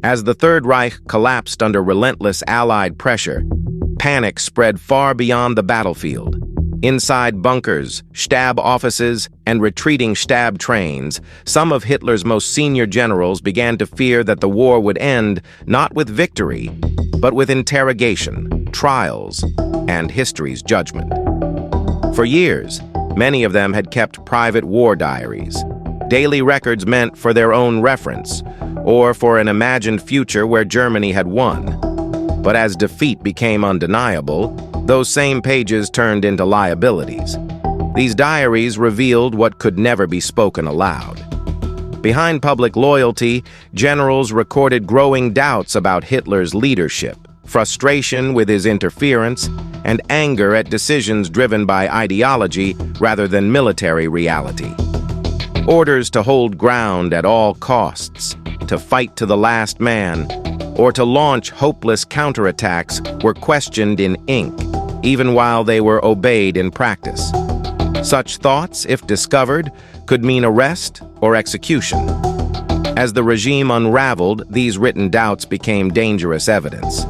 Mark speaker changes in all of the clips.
Speaker 1: As the Third Reich collapsed under relentless Allied pressure, panic spread far beyond the battlefield. Inside bunkers, Stab offices, and retreating Stab trains, some of Hitler's most senior generals began to fear that the war would end not with victory, but with interrogation, trials, and history's judgment. For years, many of them had kept private war diaries, daily records meant for their own reference, or for an imagined future where Germany had won. But as defeat became undeniable, those same pages turned into liabilities. These diaries revealed what could never be spoken aloud. Behind public loyalty, generals recorded growing doubts about Hitler's leadership, frustration with his interference, and anger at decisions driven by ideology rather than military reality. Orders to hold ground at all costs, to fight to the last man, or to launch hopeless counterattacks were questioned in ink, even while they were obeyed in practice. Such thoughts, if discovered, could mean arrest or execution. As the regime unraveled, these written doubts became dangerous evidence.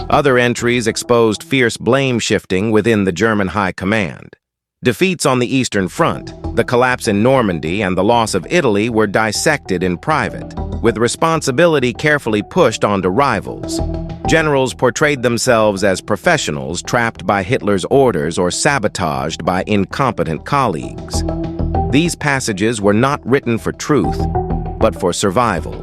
Speaker 1: Other entries exposed fierce blame-shifting within the German high command. Defeats on the Eastern Front, the collapse in Normandy, and the loss of Italy were dissected in private, with responsibility carefully pushed onto rivals. Generals portrayed themselves as professionals trapped by Hitler's orders or sabotaged by incompetent colleagues. These passages were not written for truth, but for survival.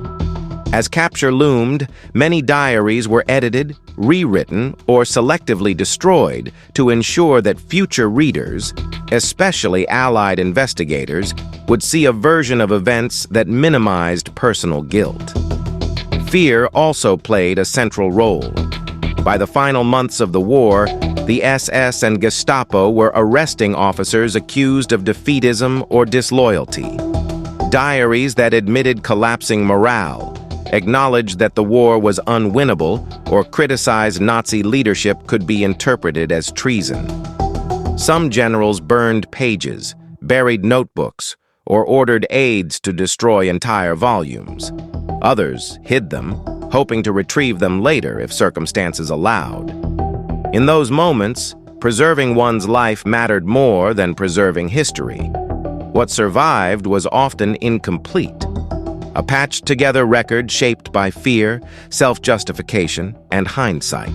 Speaker 1: As capture loomed, many diaries were edited, rewritten, or selectively destroyed to ensure that future readers, especially Allied investigators, would see a version of events that minimized personal guilt. Fear also played a central role. By the final months of the war, the SS and Gestapo were arresting officers accused of defeatism or disloyalty. Diaries that admitted collapsing morale, acknowledged that the war was unwinnable, or criticized Nazi leadership could be interpreted as treason. Some generals burned pages, buried notebooks, or ordered aides to destroy entire volumes. Others hid them, hoping to retrieve them later if circumstances allowed. In those moments, preserving one's life mattered more than preserving history. What survived was often incomplete, a patched-together record shaped by fear, self-justification, and hindsight.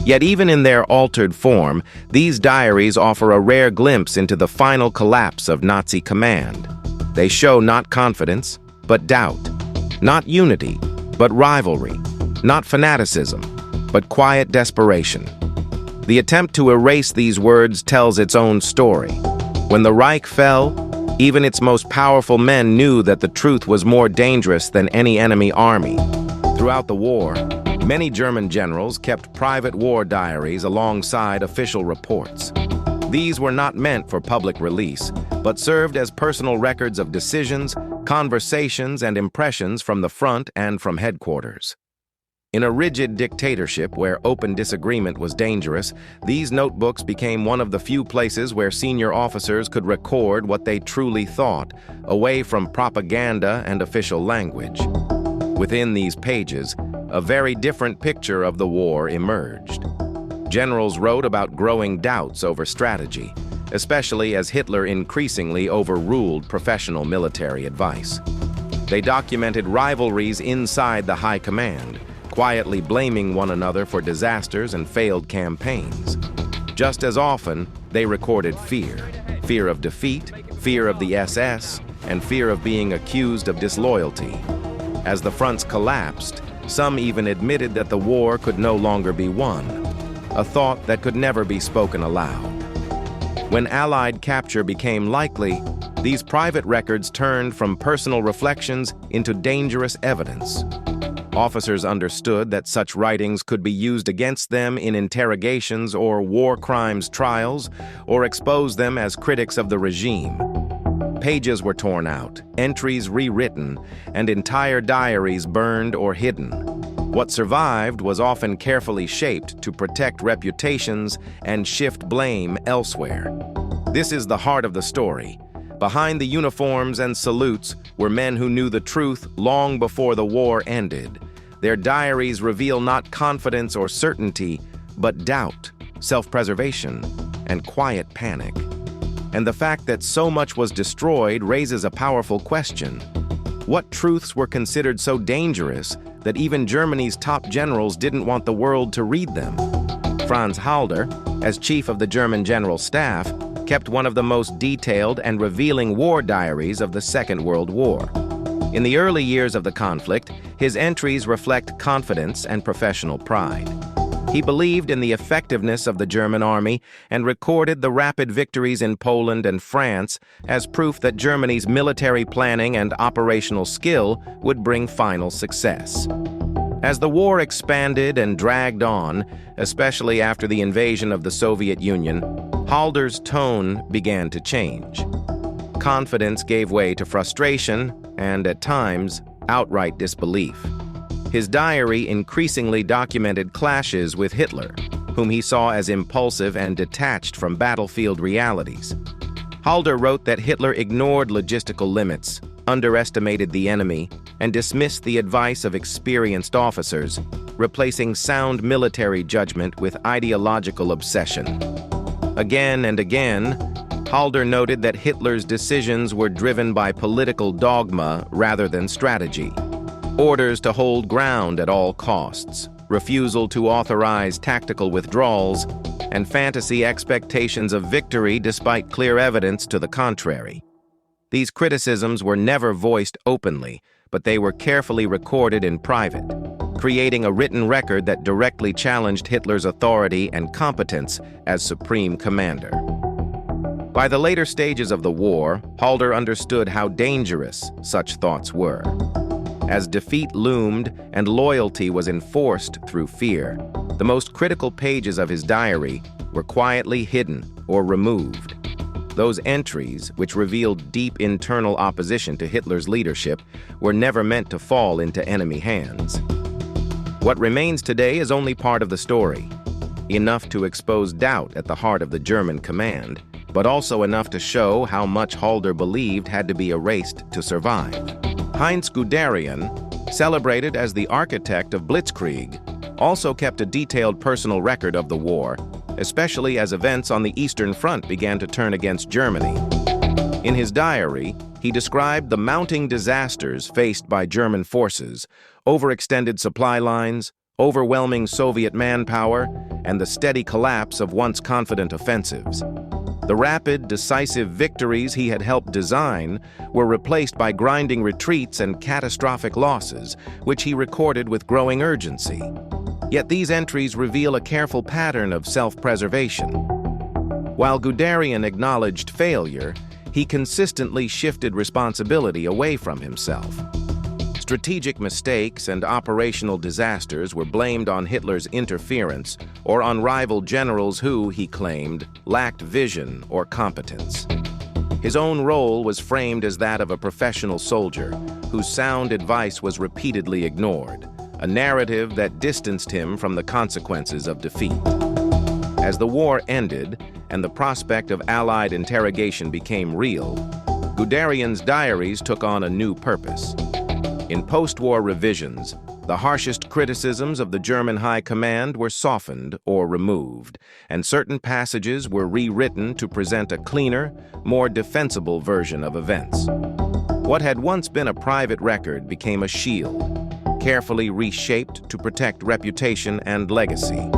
Speaker 1: Yet even in their altered form, these diaries offer a rare glimpse into the final collapse of Nazi command. They show not confidence, but doubt, not unity, but rivalry, not fanaticism, but quiet desperation. The attempt to erase these words tells its own story. When the Reich fell, even its most powerful men knew that the truth was more dangerous than any enemy army. Throughout the war, many German generals kept private war diaries alongside official reports. These were not meant for public release, but served as personal records of decisions, conversations, and impressions from the front and from headquarters. In a rigid dictatorship where open disagreement was dangerous, these notebooks became one of the few places where senior officers could record what they truly thought, away from propaganda and official language. Within these pages, a very different picture of the war emerged. Generals wrote about growing doubts over strategy, especially as Hitler increasingly overruled professional military advice. They documented rivalries inside the high command, quietly blaming one another for disasters and failed campaigns. Just as often, they recorded fear of defeat, fear of the SS, and fear of being accused of disloyalty. As the fronts collapsed, some even admitted that the war could no longer be won, a thought that could never be spoken aloud. When Allied capture became likely, these private records turned from personal reflections into dangerous evidence. Officers understood that such writings could be used against them in interrogations or war crimes trials, or expose them as critics of the regime. Pages were torn out, entries rewritten, and entire diaries burned or hidden. What survived was often carefully shaped to protect reputations and shift blame elsewhere. This is the heart of the story. Behind the uniforms and salutes were men who knew the truth long before the war ended, Their diaries reveal not confidence or certainty, but doubt, self-preservation, and quiet panic. And the fact that so much was destroyed raises a powerful question. What truths were considered so dangerous that even Germany's top generals didn't want the world to read them? Franz Halder, as chief of the German General Staff, kept one of the most detailed and revealing war diaries of the Second World War. In the early years of the conflict, his entries reflect confidence and professional pride. He believed in the effectiveness of the German army and recorded the rapid victories in Poland and France as proof that Germany's military planning and operational skill would bring final success. As the war expanded and dragged on, especially after the invasion of the Soviet Union, Halder's tone began to change. Confidence gave way to frustration and, at times, outright disbelief. His diary increasingly documented clashes with Hitler, whom he saw as impulsive and detached from battlefield realities. Halder wrote that Hitler ignored logistical limits, underestimated the enemy, and dismissed the advice of experienced officers, replacing sound military judgment with ideological obsession. Again and again, Halder noted that Hitler's decisions were driven by political dogma rather than strategy. Orders to hold ground at all costs, refusal to authorize tactical withdrawals, and fantasy expectations of victory despite clear evidence to the contrary. These criticisms were never voiced openly, but they were carefully recorded in private, creating a written record that directly challenged Hitler's authority and competence as supreme commander. By the later stages of the war, Halder understood how dangerous such thoughts were. As defeat loomed and loyalty was enforced through fear, the most critical pages of his diary were quietly hidden or removed. Those entries, which revealed deep internal opposition to Hitler's leadership, were never meant to fall into enemy hands. What remains today is only part of the story, enough to expose doubt at the heart of the German command, but also enough to show how much Halder believed had to be erased to survive. Heinz Guderian, celebrated as the architect of Blitzkrieg, also kept a detailed personal record of the war, especially as events on the Eastern Front began to turn against Germany. In his diary, he described the mounting disasters faced by German forces, overextended supply lines, overwhelming Soviet manpower, and the steady collapse of once confident offensives. The rapid, decisive victories he had helped design were replaced by grinding retreats and catastrophic losses, which he recorded with growing urgency. Yet these entries reveal a careful pattern of self-preservation. While Guderian acknowledged failure, he consistently shifted responsibility away from himself. Strategic mistakes and operational disasters were blamed on Hitler's interference or on rival generals who, he claimed, lacked vision or competence. His own role was framed as that of a professional soldier whose sound advice was repeatedly ignored, a narrative that distanced him from the consequences of defeat. As the war ended and the prospect of Allied interrogation became real, Guderian's diaries took on a new purpose. In post-war revisions, the harshest criticisms of the German High Command were softened or removed, and certain passages were rewritten to present a cleaner, more defensible version of events. What had once been a private record became a shield, carefully reshaped to protect reputation and legacy.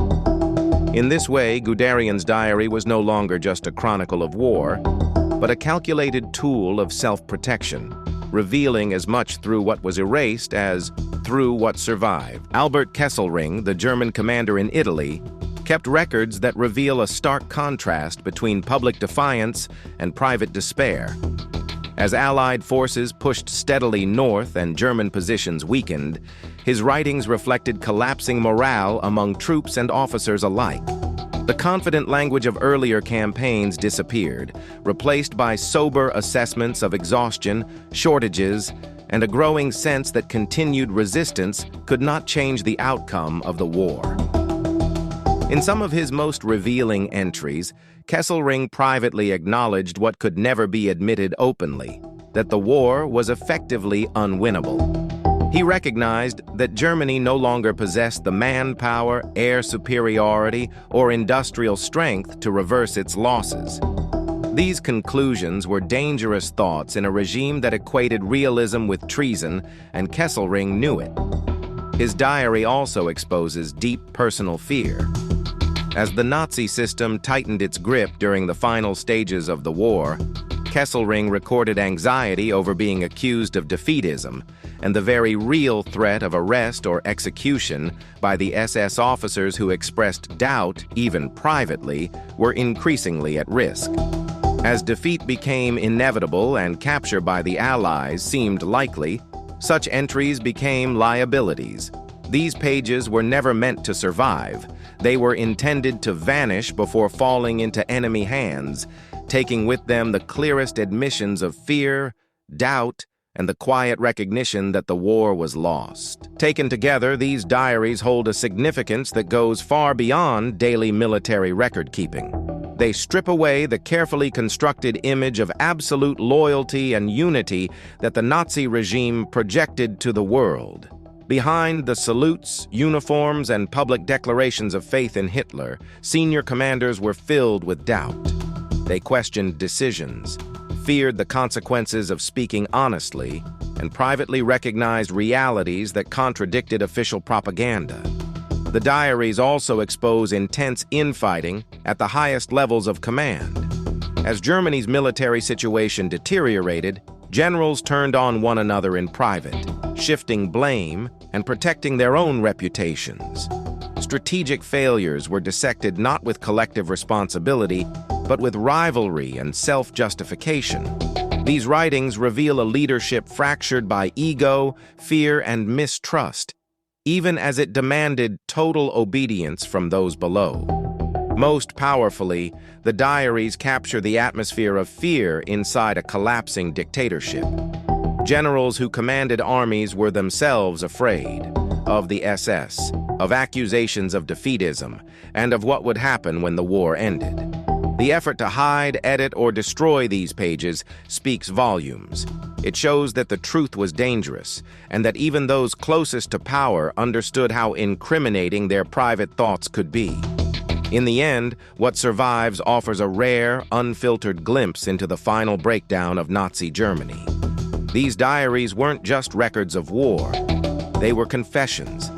Speaker 1: In this way, Guderian's diary was no longer just a chronicle of war, but a calculated tool of self-protection, revealing as much through what was erased as through what survived. Albert Kesselring, the German commander in Italy, kept records that reveal a stark contrast between public defiance and private despair. As Allied forces pushed steadily north and German positions weakened, his writings reflected collapsing morale among troops and officers alike. The confident language of earlier campaigns disappeared, replaced by sober assessments of exhaustion, shortages, and a growing sense that continued resistance could not change the outcome of the war. In some of his most revealing entries, Kesselring privately acknowledged what could never be admitted openly, that the war was effectively unwinnable. He recognized that Germany no longer possessed the manpower, air superiority, or industrial strength to reverse its losses. These conclusions were dangerous thoughts in a regime that equated realism with treason, and Kesselring knew it. His diary also exposes deep personal fear. As the Nazi system tightened its grip during the final stages of the war, Kesselring recorded anxiety over being accused of defeatism, and the very real threat of arrest or execution by the SS officers who expressed doubt, even privately, were increasingly at risk. As defeat became inevitable and capture by the Allies seemed likely, such entries became liabilities. These pages were never meant to survive. They were intended to vanish before falling into enemy hands, taking with them the clearest admissions of fear, doubt, and the quiet recognition that the war was lost. Taken together, these diaries hold a significance that goes far beyond daily military record-keeping. They strip away the carefully constructed image of absolute loyalty and unity that the Nazi regime projected to the world. Behind the salutes, uniforms, and public declarations of faith in Hitler, senior commanders were filled with doubt. They questioned decisions, feared the consequences of speaking honestly, and privately recognized realities that contradicted official propaganda. The diaries also expose intense infighting at the highest levels of command. As Germany's military situation deteriorated, generals turned on one another in private, shifting blame and protecting their own reputations. Strategic failures were dissected not with collective responsibility, but with rivalry and self-justification. These writings reveal a leadership fractured by ego, fear, and mistrust, even as it demanded total obedience from those below. Most powerfully, the diaries capture the atmosphere of fear inside a collapsing dictatorship. Generals who commanded armies were themselves afraid of the SS, of accusations of defeatism, and of what would happen when the war ended. The effort to hide, edit, or destroy these pages speaks volumes. It shows that the truth was dangerous, and that even those closest to power understood how incriminating their private thoughts could be. In the end, what survives offers a rare, unfiltered glimpse into the final breakdown of Nazi Germany. These diaries weren't just records of war. They were confessions,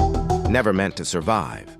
Speaker 1: never meant to survive.